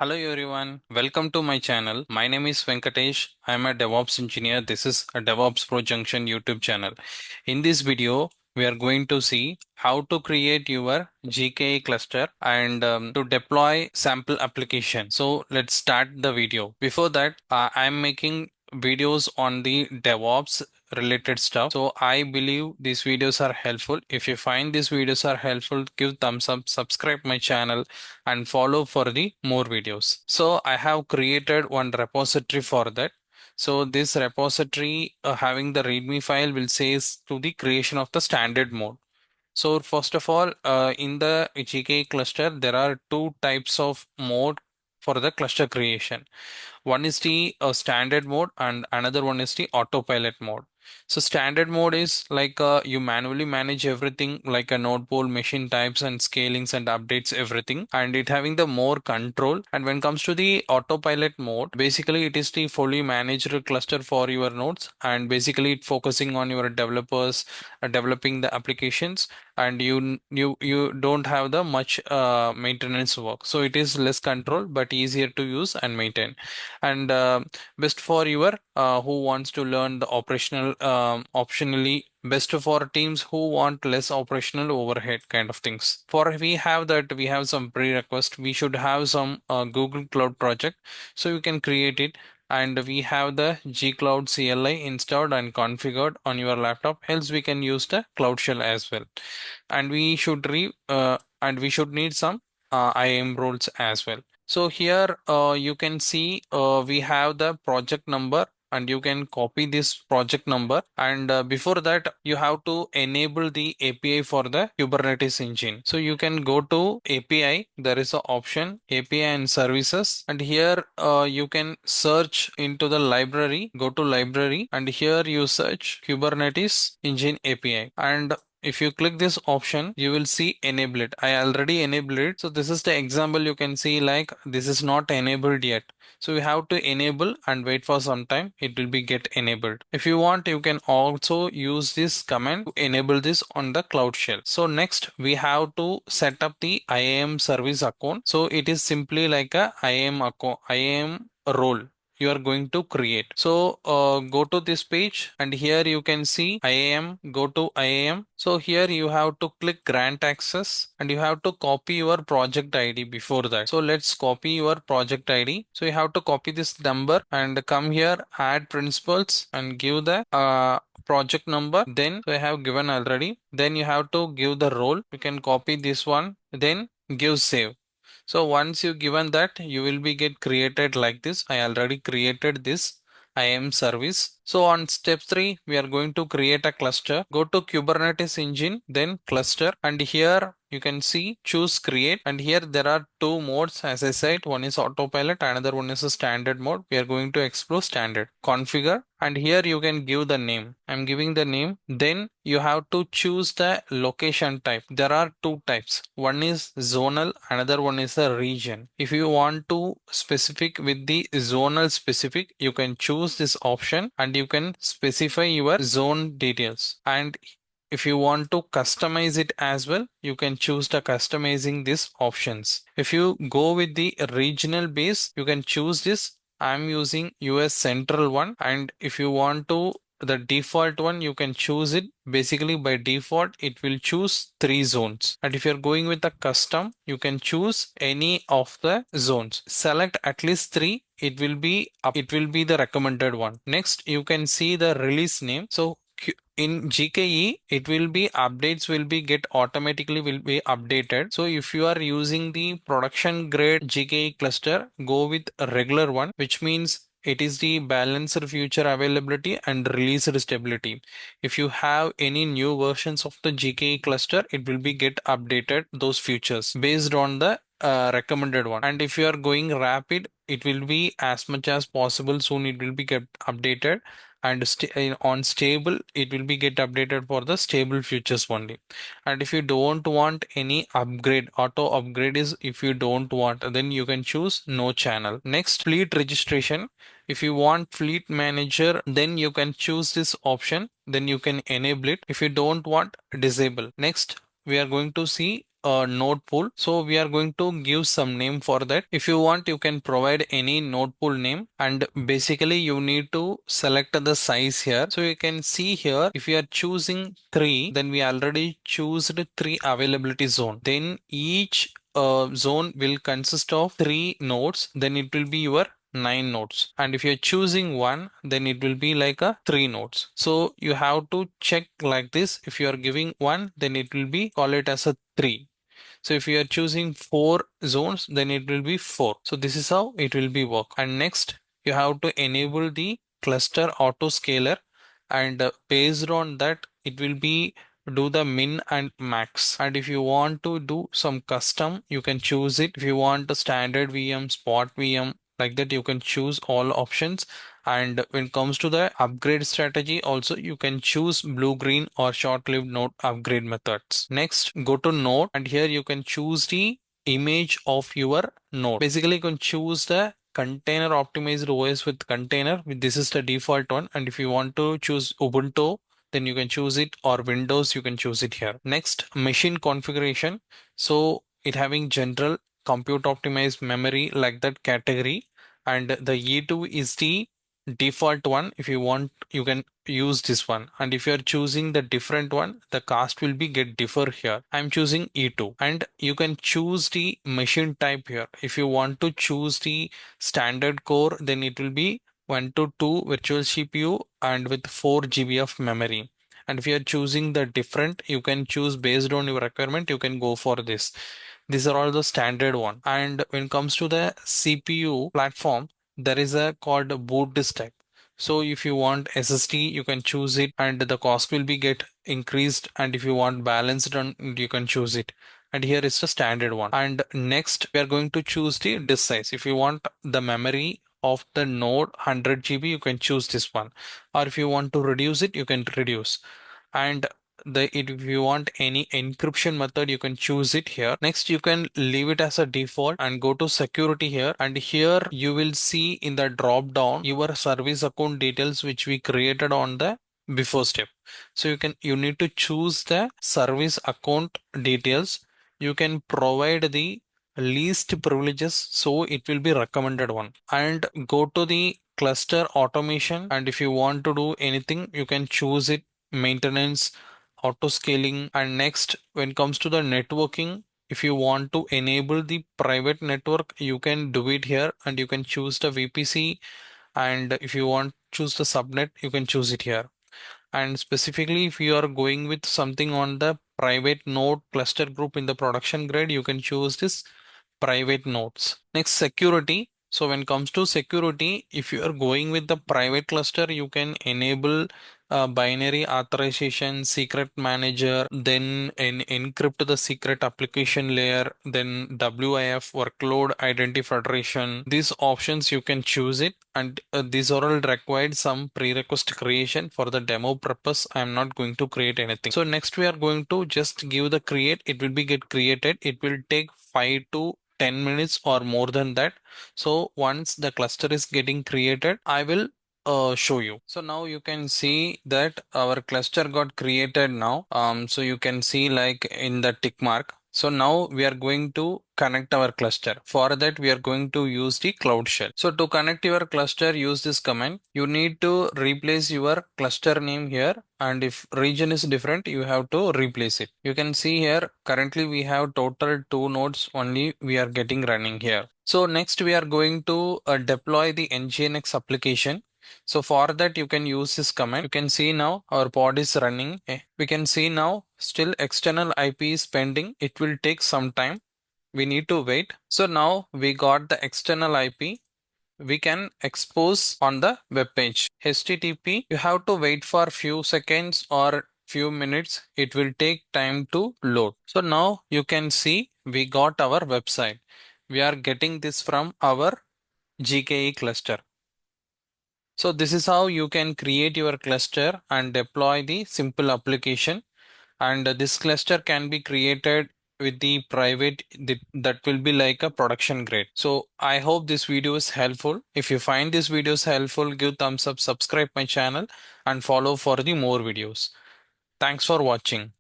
Hello everyone, welcome to my channel. My name is Venkatesh. I am a DevOps engineer. This is a DevOps Pro Junction YouTube channel. In this video, we are going to see how to create your GKE cluster and to deploy sample application. So let's start the video. Before that, I am making videos on the DevOps related stuff. So I believe these videos are helpful. If you find these videos are helpful, give thumbs up, subscribe my channel and follow for the more videos. So I have created one repository for that. So this repository having the readme file will says to the creation of the standard mode. So first of all, in the GKE cluster, there are two types of mode for the cluster creation. One is the standard mode and another one is the autopilot mode. So standard mode is like you manually manage everything like a node pool, machine types and scalings and updates everything, and it having the more control. And when it comes to the autopilot mode, basically it is the fully managed cluster for your nodes, and basically it focusing on your developers developing the applications, and you don't have the much maintenance work. So it is less control but easier to use and maintain, and best for your who wants to learn the operational optionally, best for teams who want less operational overhead kind of things. For we have that, we have some prerequisite, we should have some Google Cloud project, so you can create it. And we have the G Cloud CLI installed and configured on your laptop, else we can use the Cloud Shell as well. And we should need some IAM roles as well. So here you can see we have the project number, and you can copy this project number, and before that you have to enable the API for the Kubernetes engine. So you can go to API, there is an option API and services, and here you can search into the library, go to library, and here you search Kubernetes Engine API, and if you click this option, you will see enable it. I already enabled it. So this is the example. You can see like this is not enabled yet. So you have to enable and wait for some time. It will be get enabled. If you want, you can also use this command to enable this on the Cloud Shell. So next we have to set up the IAM service account. So it is simply like a IAM account, IAM role you are going to create. So go to this page, and here you can see IAM, go to IAM. So here you have to click grant access, and you have to copy your project ID before that. So let's copy your project ID. So you have to copy this number and come here, add principals and give the project number. Then so I have given already. Then you have to give the role. You can copy this one, then give save. So once you given that, you will be get created like this. I already created this IAM service. So on step 3, we are going to create a cluster. Go to Kubernetes Engine, then cluster, and here you can see choose create, and here there are two modes as I said. One is autopilot, another one is a standard mode. We are going to explore standard. Configure, and here you can give the name. I'm giving the name. Then you have to choose the location type. There are two types. One is zonal, another one is a region. If you want to specific with the zonal specific, you can choose this option, and you can specify your zone details. And if you want to customize it as well, you can choose the customizing these options. If you go with the regional base, you can choose this. I'm using US Central one, and if you want to the default one, you can choose it. Basically by default it will choose 3 zones, and if you're going with the custom, you can choose any of the zones. Select at least 3. It will be the recommended one. Next you can see the release name. So in GKE, it will be updates will be get automatically will be updated. So if you are using the production grade GKE cluster, go with a regular one, which means it is the balanced future availability and released stability. If you have any new versions of the GKE cluster, it will be get updated those features based on the recommended one. And if you are going rapid, it will be as much as possible soon it will be get updated, and on stable it will be get updated for the stable features only. And if you don't want any upgrade, auto upgrade is if you don't want, then you can choose no channel. Next, fleet registration. If you want fleet manager, then you can choose this option, then you can enable it. If you don't want, disable. Next we are going to see node pool. So we are going to give some name for that. If you want, you can provide any node pool name, and basically you need to select the size here. So you can see here, if you are choosing 3, then we already choose the 3 availability zone. Then each zone will consist of 3 nodes, then it will be your 9 nodes. And if you're choosing 1, then it will be like a 3 nodes. So you have to check like this. If you are giving 1, then it will be call it as a 3. So if you are choosing 4 zones, then it will be 4. So this is how it will be work. And next, you have to enable the cluster auto scaler, and based on that, it will be do the min and max. And if you want to do some custom, you can choose it. If you want a standard VM, spot VM, like that, you can choose all options. And when it comes to the upgrade strategy, also you can choose blue, green, or short-lived node upgrade methods. Next, go to node, and here you can choose the image of your node. Basically, you can choose the container optimized OS with container. This is the default one. And if you want to choose Ubuntu, then you can choose it, or Windows, you can choose it here. Next, machine configuration. So it having general, compute optimized, memory, like that category. And the E2 is the default one. If you want, you can use this one. And if you are choosing the different one, the cost will be get differ here. I'm choosing E2, and you can choose the machine type here. If you want to choose the standard core, then it will be 1 to 2 virtual CPU and with 4 GB of memory. And if you are choosing the different, you can choose based on your requirement, you can go for this. These are all the standard one. And when it comes to the CPU platform, there is a called boot disk type. So if you want SSD, you can choose it, and the cost will be get increased. And if you want balanced on, you can choose it. And here is the standard one. And next, we are going to choose the disk size. If you want the memory of the node 100 GB, you can choose this one. Or if you want to reduce it, you can reduce. And if you want any encryption method, you can choose it here. Next, you can leave it as a default and go to security here, and here you will see in the drop down your service account details which we created on the before step. So you need to choose the service account details. You can provide the least privileges, so it will be recommended one. And go to the cluster automation, and if you want to do anything, you can choose it, maintenance, auto scaling. And next, when it comes to the networking, if you want to enable the private network, you can do it here, and you can choose the VPC. And if you want choose the subnet, you can choose it here. And specifically, if you are going with something on the private node cluster group in the production grade, you can choose this private nodes. Next, security. So when it comes to security, if you are going with the private cluster, you can enable binary authorization, secret manager, then encrypt the secret application layer, then WIF, workload identity federation. These options you can choose it, and these are all required some prerequisite creation. For the demo purpose, I am not going to create anything. So next, we are going to just give the create. It will be get created. It will take 5 to 10 minutes or more than that. So once the cluster is getting created, I will show you. So now you can see that our cluster got created now. So you can see like in the tick mark. So now we are going to connect our cluster. For that, we are going to use the Cloud Shell. So to connect your cluster, use this command. You need to replace your cluster name here. And if region is different, you have to replace it. You can see here, currently we have total 2 nodes only we are getting running here. So next, we are going to deploy the Nginx application. So for that, you can use this command. You can see now our pod is running. We can see now still external IP is pending. It will take some time. We need to wait. So now we got the external IP. We can expose on the web page. HTTP, you have to wait for few seconds or few minutes. It will take time to load. So now you can see we got our website. We are getting this from our GKE cluster. So this is how you can create your cluster and deploy the simple application. And this cluster can be created with the private that will be like a production grade. So I hope this video is helpful. If you find this videos helpful, give thumbs up, subscribe my channel, and follow for the more videos. Thanks for watching.